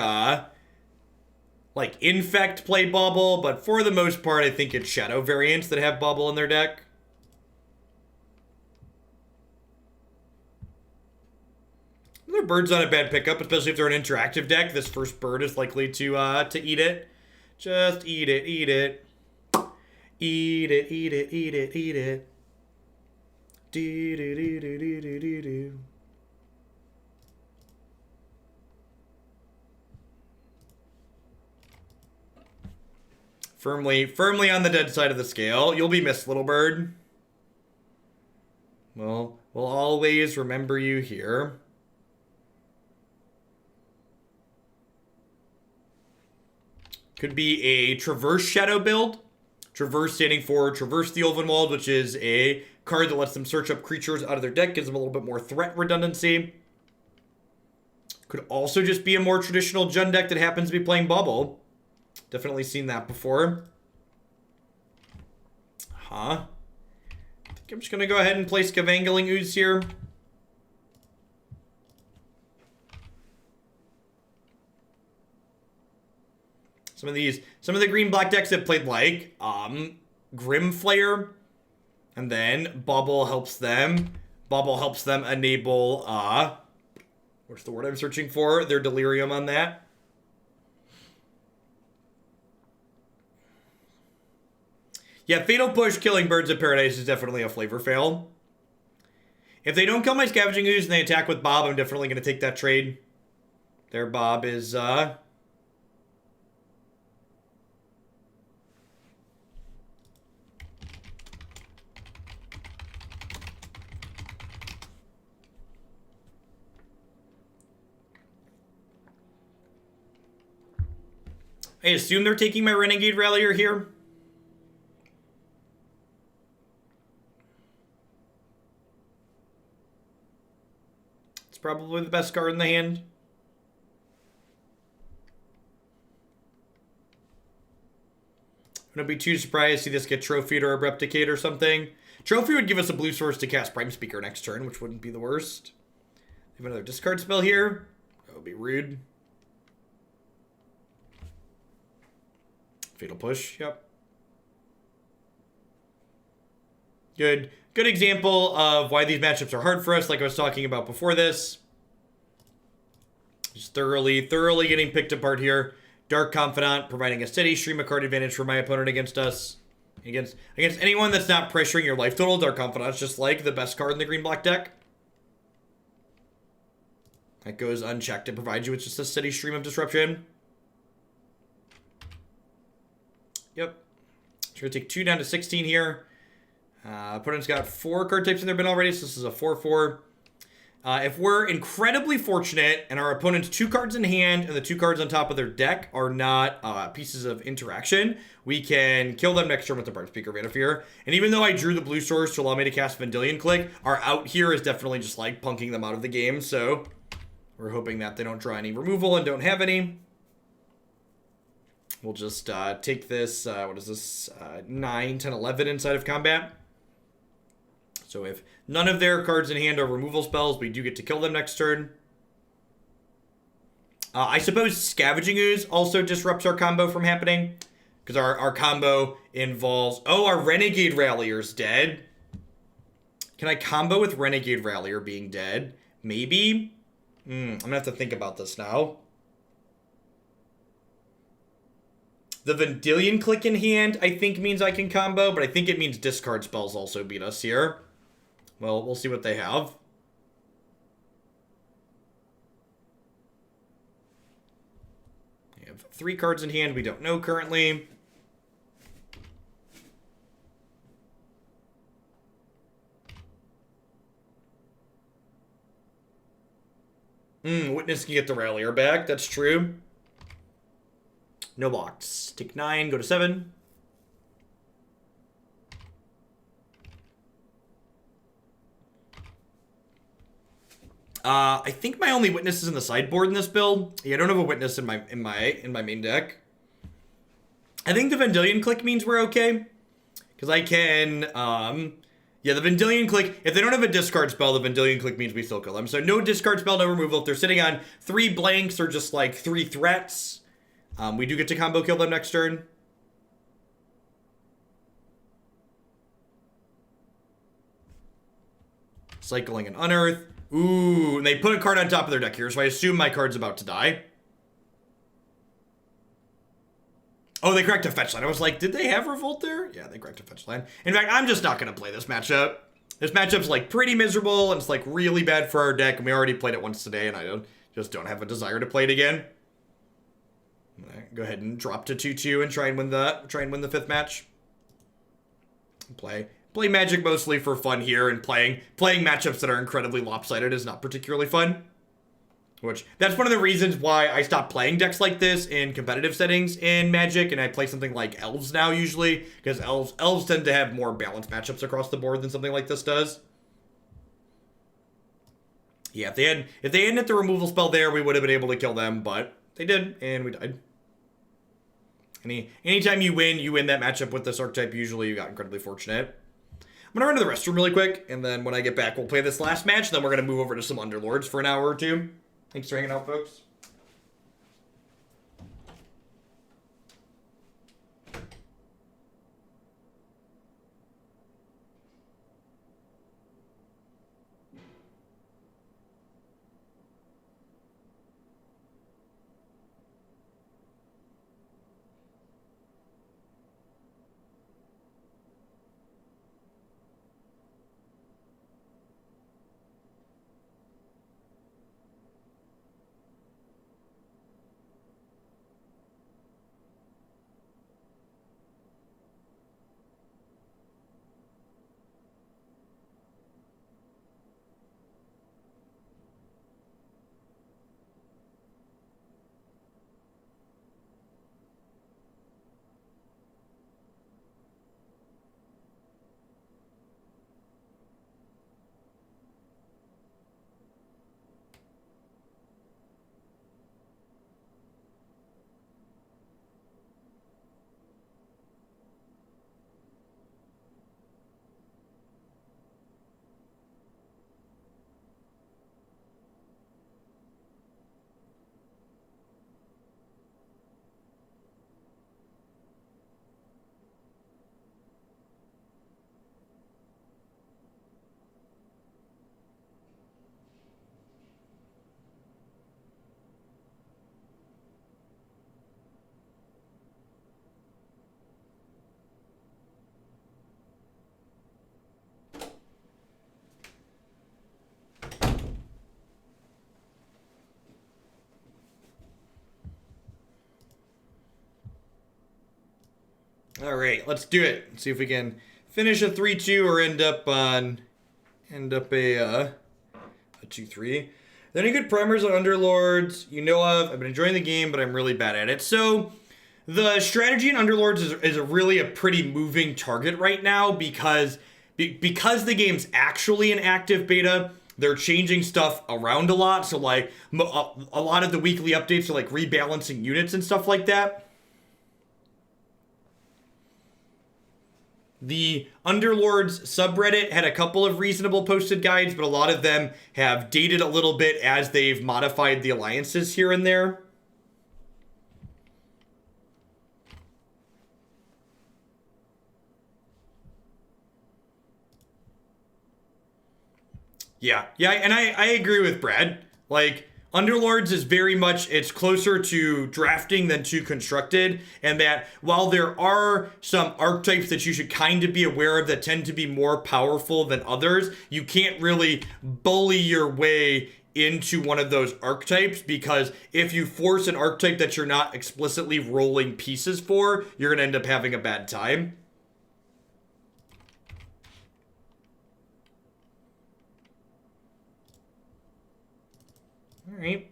Infect play Bubble, but for the most part, I think it's Shadow variants that have Bubble in their deck. Their bird's not a bad pickup, especially if they're an interactive deck. This first bird is likely to eat it. Just eat it, eat it. Eat it, eat it, eat it, eat it. Do do do do do do do do. Firmly on the dead side of the scale. You'll be missed, little bird. Well, we'll always remember you here. Could be a Traverse Shadow build. Traverse standing for Traverse the Ulvenwald, which is a card that lets them search up creatures out of their deck, gives them a little bit more threat redundancy. Could also just be a more traditional Jund deck that happens to be playing Bubble. Definitely seen that before. I think I'm just going to go ahead and play Scavenging Ooze here. Some of the green-black decks have played like Grimflayer, and then Bubble helps them. Bubble helps them enable what's the word I'm searching for? Their Delirium on that. Yeah, Fatal Push killing Birds of Paradise is definitely a flavor fail. If they don't kill my Scavenging Ooze and they attack with Bob, I'm definitely going to take that trade. Their Bob is I assume they're taking my Renegade Rallier here. It's probably the best card in the hand. Wouldn't be too surprised to see this get trophied or replicate or something. Trophy would give us a blue source to cast Prime Speaker next turn, which wouldn't be the worst. They have another discard spell here. That would be rude. Fatal Push, yep. Good example of why these matchups are hard for us, like I was talking about before this. Just thoroughly getting picked apart here. Dark Confidant, providing a steady stream of card advantage for my opponent against us. Against anyone that's not pressuring your life total, Dark Confidant's just like the best card in the green-black deck. That goes unchecked. It provides you with just a steady stream of disruption. Yep. So we're going to take 2 down to 16 here. Opponent's got 4 card types in their bin already, so this is a 4-4. If we're incredibly fortunate and our opponent's 2 cards in hand and the 2 cards on top of their deck are not pieces of interaction, we can kill them next turn with the Prime Speaker Vannifar. And even though I drew the blue source to allow me to cast Vendilion Clique, our out here is definitely just like punking them out of the game, so we're hoping that they don't draw any removal and don't have any. We'll just take this, what is this, 9, 10, 11 inside of combat. So if none of their cards in hand are removal spells, we do get to kill them next turn. I suppose Scavenging Ooze also disrupts our combo from happening. Because our combo involves... Oh, our Renegade Rallier's dead. Can I combo with Renegade Rallier being dead? Maybe? I'm going to have to think about this now. The Vendilion Clique in hand, I think, means I can combo, but I think it means discard spells also beat us here. Well, we'll see what they have. We have 3 cards in hand we don't know currently. Witness can get the Rallier back, that's true. No blocks. Take 9, go to 7. I think my only witness is in the sideboard in this build. Yeah, I don't have a witness in my main deck. I think the Vendilion Clique means we're okay. Because I can, yeah, the Vendilion Clique, if they don't have a discard spell, the Vendilion Clique means we still kill them. So no discard spell, no removal. If they're sitting on 3 blanks or just like 3 threats, we do get to combo kill them next turn. Cycling and Unearth. Ooh, and they put a card on top of their deck here, so I assume my card's about to die. Oh, they cracked a fetch line. I was like, did they have Revolt there? Yeah, they cracked a fetch line. In fact, I'm just not going to play this matchup. This matchup's like pretty miserable, and it's like really bad for our deck, and we already played it once today, and I just don't have a desire to play it again. Go ahead and drop to 2/2 and try and win the 5th match. Play Magic mostly for fun here, and playing matchups that are incredibly lopsided is not particularly fun. Which, that's one of the reasons why I stopped playing decks like this in competitive settings in Magic, and I play something like Elves now usually, because Elves tend to have more balanced matchups across the board than something like this does. Yeah, if they hadn't hit the removal spell there, we would have been able to kill them, but they did, and we died. Anytime you win that matchup with this archetype, usually you got incredibly fortunate. I'm gonna run to the restroom really quick, and then when I get back, we'll play this last match, and then we're gonna move over to some Underlords for an hour or two. Thanks for hanging out, folks. All right, let's do it. Let's see if we can finish a 3-2 or end up a 2-3. Are there any good primers on Underlords you know of? I've been enjoying the game, but I'm really bad at it. So the strategy in Underlords is really a pretty moving target right now because the game's actually an active beta. They're changing stuff around a lot. So like a lot of the weekly updates are like rebalancing units and stuff like that. The Underlords subreddit had a couple of reasonable posted guides, but a lot of them have dated a little bit as they've modified the alliances here and there. Yeah, and I agree with Brad. Like, Underlords is very much, it's closer to drafting than to constructed, and that while there are some archetypes that you should kind of be aware of that tend to be more powerful than others, you can't really bully your way into one of those archetypes, because if you force an archetype that you're not explicitly rolling pieces for, you're going to end up having a bad time. Alright.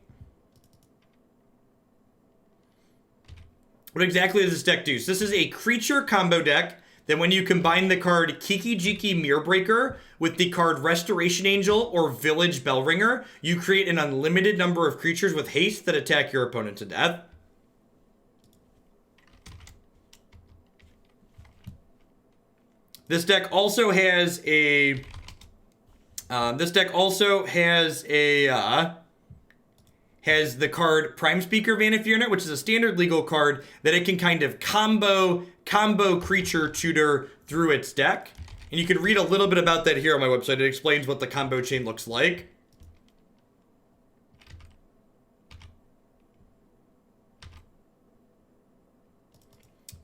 What exactly does this deck do? So this is a creature combo deck that when you combine the card Kiki-Jiki Mirrorbreaker with the card Restoration Angel or Village Bellringer, you create an unlimited number of creatures with haste that attack your opponent to death. This deck also has a... has the card Prime Speaker Vannifar, which is a standard legal card that it can kind of combo creature tutor through its deck. And you can read a little bit about that here on my website. It explains what the combo chain looks like.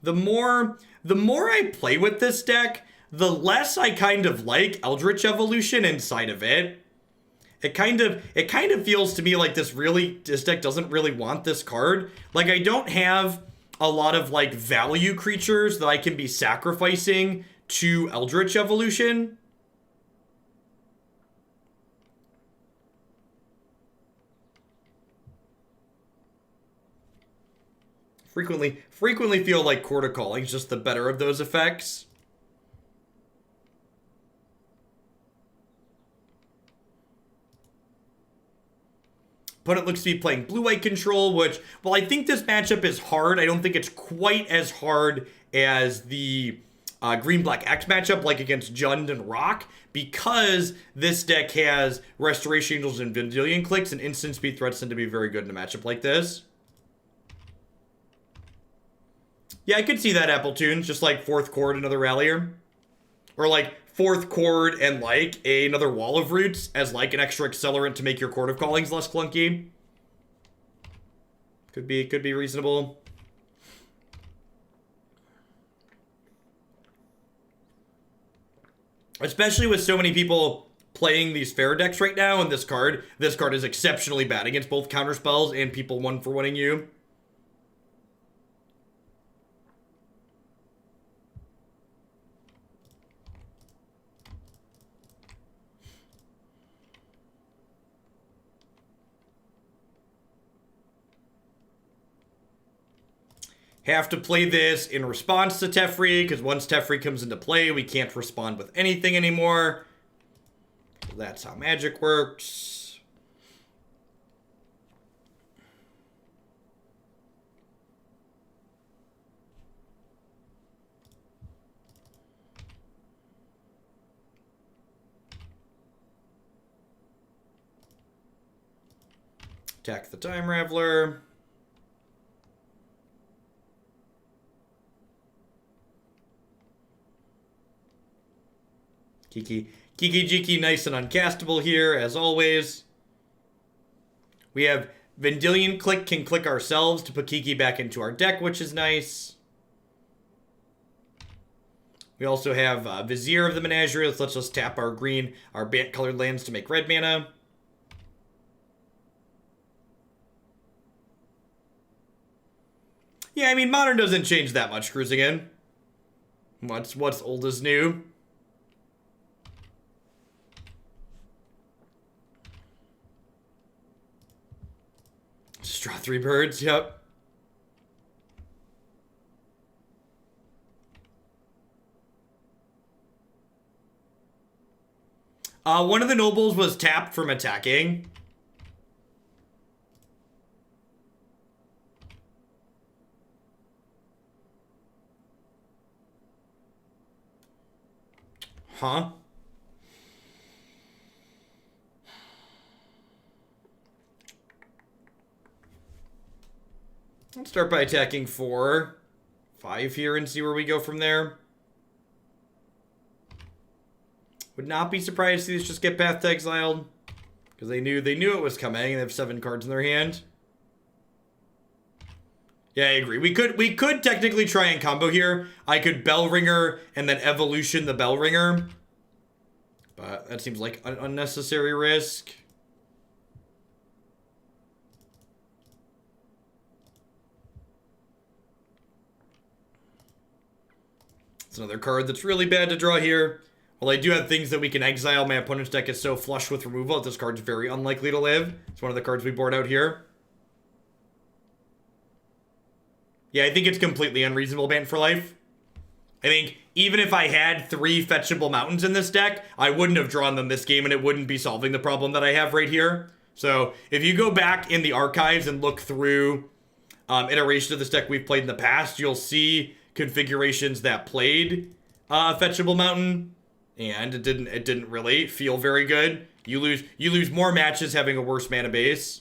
The more I play with this deck, the less I kind of like Eldritch Evolution inside of it. It kind of feels to me like this deck doesn't really want this card. Like, I don't have a lot of like value creatures that I can be sacrificing to Eldritch Evolution. Frequently feel like Chord of Calling is just the better of those effects. Opponent looks to be playing blue-white control, which, well, I think this matchup is hard. I don't think it's quite as hard as the green-black X matchup, like against Jund and Rock, because this deck has Restoration Angels and Vendilion Cliques, and instant speed threats tend to be very good in a matchup like this. Yeah, I could see that Apple Tunes, just like 4th Chord, another Rallier. Or like 4th Chord and like another Wall of Roots as like an extra accelerant to make your Chord of Callings less clunky. Could be reasonable. Especially with so many people playing these fair decks right now, and this card is exceptionally bad against both counterspells and people 1-for-1ing you. Have to play this in response to Teferi, because once Teferi comes into play, we can't respond with anything anymore. So that's how Magic works. Attack the Time Raveler. Kiki-Jiki nice and uncastable here, as always. We have Vendilion Clique can click ourselves to put Kiki back into our deck, which is nice. We also have Vizier of the Menagerie. This lets us tap our colored lands to make red mana. Yeah, I mean, Modern doesn't change that much cruising in. What's old is new. Just draw 3 birds, yep. One of the nobles was tapped from attacking. Huh? Let's start by attacking 4, 5 here and see where we go from there. Would not be surprised to see this just get path to exiled, because they knew it was coming, and they have 7 cards in their hand. Yeah, I agree. We could technically try and combo here. I could Bellringer and then Evolution the Bellringer, but that seems like an unnecessary risk. It's another card that's really bad to draw here. While I do have things that we can exile, my opponent's deck is so flush with removal that this card's very unlikely to live. It's one of the cards we board out here. Yeah, I think it's completely unreasonable Bant for Life. I think even if I had 3 fetchable mountains in this deck, I wouldn't have drawn them this game and it wouldn't be solving the problem that I have right here. So if you go back in the archives and look through iterations of this deck we've played in the past, you'll see configurations that played a fetchable mountain, and it didn't really feel very good. You lose more matches having a worse mana base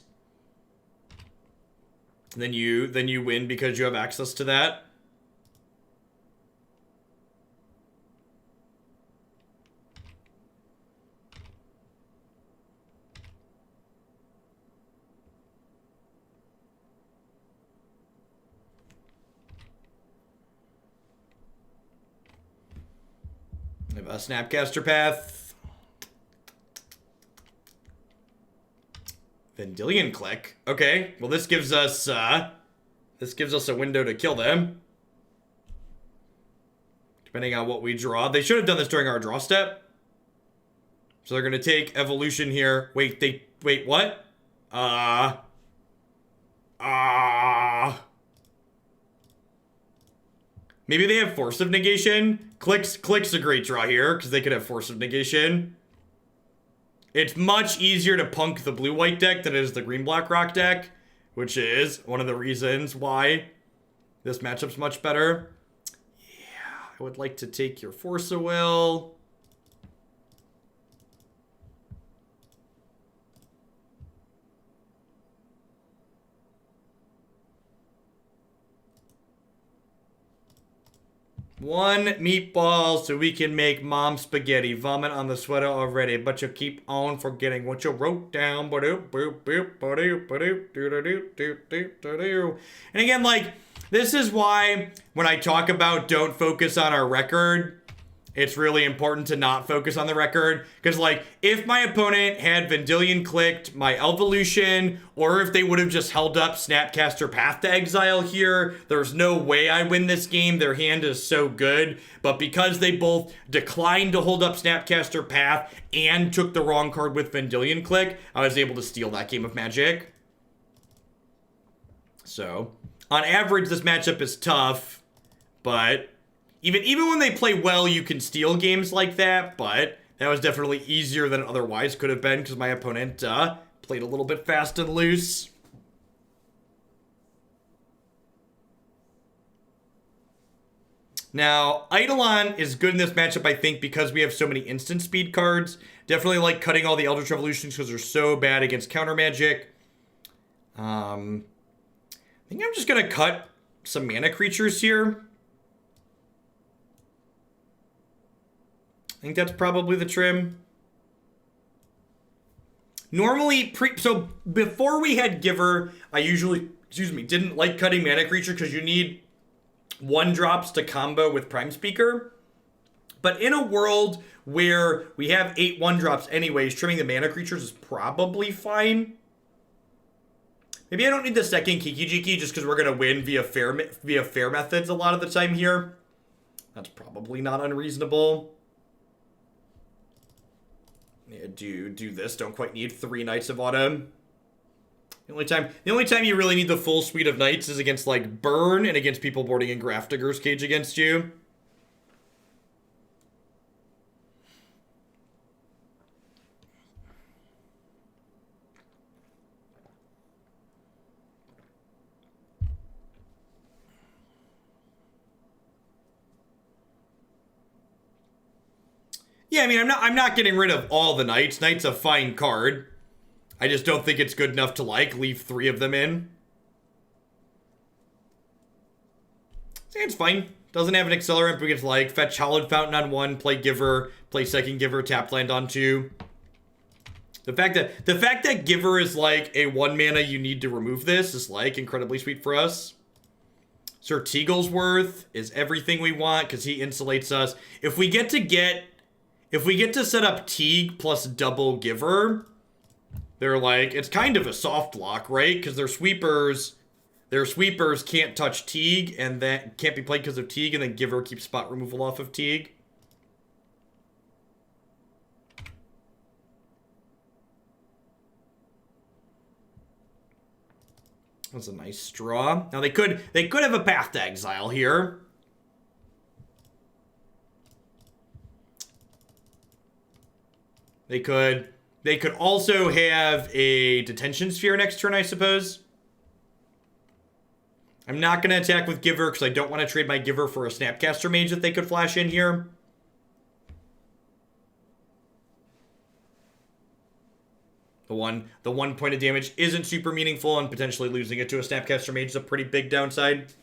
than you win because you have access to that. I have a Snapcaster Path. Vendilion Clique. Okay, well this gives us a window to kill them. Depending on what we draw. They should have done this during our draw step. So they're gonna take evolution here. Wait, what? Maybe they have Force of Negation. Clique's a great draw here, because they could have Force of Negation. It's much easier to punk the blue-white deck than it is the green-black rock deck, which is one of the reasons why this matchup's much better. Yeah, I would like to take your Force of Will. One meatball so we can make mom spaghetti. Vomit on the sweater already, but you keep on forgetting what you wrote down. And again, like, this is why when I talk about don't focus on our record, it's really important to not focus on the record. Because, like, if my opponent had Vendilion clicked my Evolution, or if they would have just held up Snapcaster Path to Exile here, there's no way I win this game. Their hand is so good. But because they both declined to hold up Snapcaster Path and took the wrong card with Vendilion Clique, I was able to steal that game of Magic. So, on average, this matchup is tough, but even when they play well, you can steal games like that, but that was definitely easier than it otherwise could have been because my opponent played a little bit fast and loose. Now, Eidolon is good in this matchup, I think, because we have so many instant speed cards. Definitely like cutting all the Eldritch Evolutions because they're so bad against counter magic. I think I'm just going to cut some mana creatures here. I think that's probably the trim. Normally, so before we had Giver, I usually, didn't like cutting mana creature because you need 1-drops to combo with Prime Speaker. But in a world where we have 8 1-drops anyways, trimming the mana creatures is probably fine. Maybe I don't need the second Kiki-Jiki just because we're going to win via fair methods a lot of the time here. That's probably not unreasonable. Yeah, do this. Don't quite need 3 Knights of Autumn. The only time you really need the full suite of Knights is against, like, Burn and against people boarding in Grafdigger's Cage against you. Yeah, I mean, I'm not getting rid of all the Knights. Knight's a fine card. I just don't think it's good enough to, like, leave 3 of them in. So it's fine. Doesn't have an accelerant, but we get, like, fetch Hallowed Fountain on 1, play Giver, play second Giver, tap land on 2. The fact that Giver is, like, a 1-mana you need to remove this is, like, incredibly sweet for us. Sir Teaglesworth is everything we want, because he insulates us. If we get to set up Teeg plus double Giver, they're like, it's kind of a soft lock, right? Because their sweepers can't touch Teeg, and that can't be played because of Teeg, and then Giver keeps spot removal off of Teeg. That's a nice straw. Now they could have a Path to Exile here. They could also have a Detention Sphere next turn, I suppose. I'm not going to attack with Giver because I don't want to trade my Giver for a Snapcaster Mage that they could flash in here. The one point of damage isn't super meaningful, and potentially losing it to a Snapcaster Mage is a pretty big downside.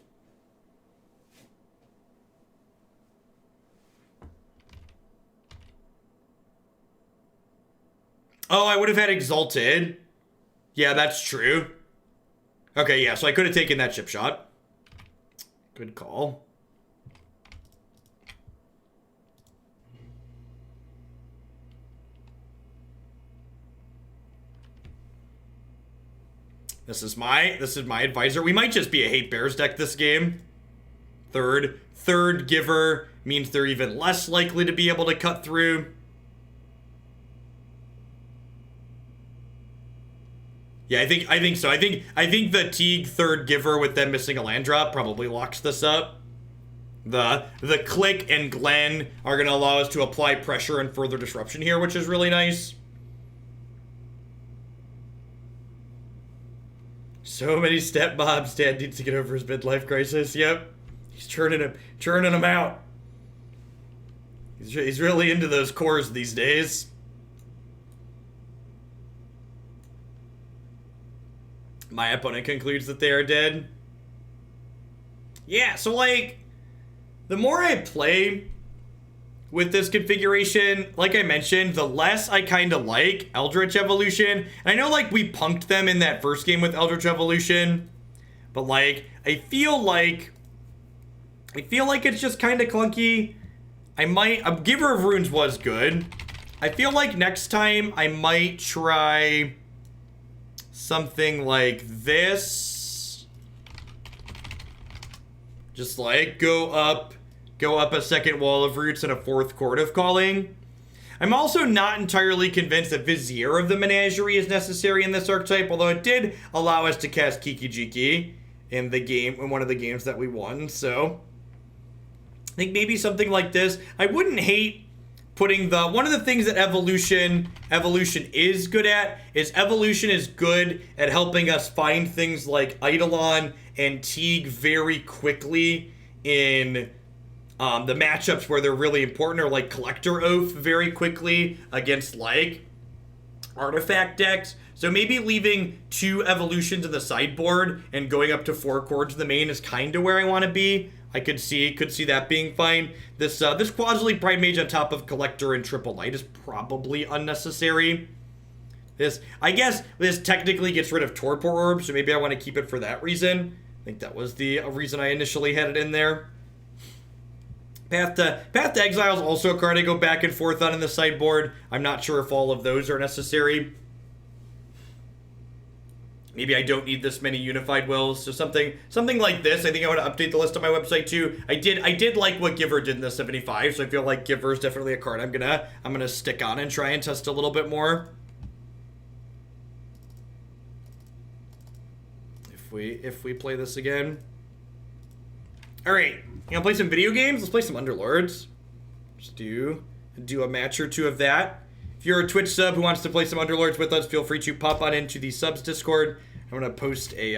Oh, I would have had Exalted. Yeah, that's true. Okay, yeah, so I could have taken that chip shot. Good call. This is my advisor. We might just be a Hate Bears deck this game. Third Giver means they're even less likely to be able to cut through. Yeah, I think so. I think the Teeg third Giver with them missing Elendra probably locks this up. The Clique and Glen are going to allow us to apply pressure and further disruption here, which is really nice. So many stepmoms. Dad needs to get over his midlife crisis. Yep. He's churning them out. He's really into those cores these days. My opponent concludes that they are dead. Yeah, so like, the more I play with this configuration, like I mentioned, the less I kind of like Eldritch Evolution. And I know like we punked them in that first game with Eldritch Evolution, but like, I feel like it's just kind of clunky. A Giver of Runes was good. I feel like next time I might try something like this. Just like go up a second Wall of Roots and a fourth Chord of Calling. I'm also not entirely convinced that Vizier of the Menagerie is necessary in this archetype, although it did allow us to cast Kiki-Jiki in one of the games that we won, so I think maybe something like this. I wouldn't hate putting one of the things that Evolution is good at is Evolution is good at helping us find things like Eidolon and Teeg very quickly in the matchups where they're really important, or like Collector Ouphe very quickly against like artifact decks. So maybe leaving 2 evolutions in the sideboard and going up to 4 chords in the main is kind of where I want to be. I could see that being fine. This Qasali Pridemage on top of Collector and Triple Light is probably unnecessary. I guess this technically gets rid of Torpor Orb, so maybe I want to keep it for that reason. I think that was the reason I initially had it in there. Path to Exile is also a card I go back and forth on in the sideboard. I'm not sure if all of those are necessary. Maybe I don't need this many Unified Wills, so something like this. I think I want to update the list on my website too. I did like what Giver did in the 75, so I feel like Giver is definitely a card I'm gonna stick on and try and test a little bit more. If we play this again. All right, you wanna play some video games? Let's play some Underlords. Just do a match or 2 of that. If you're a Twitch sub who wants to play some Underlords with us, feel free to pop on into the subs Discord. I'm gonna post a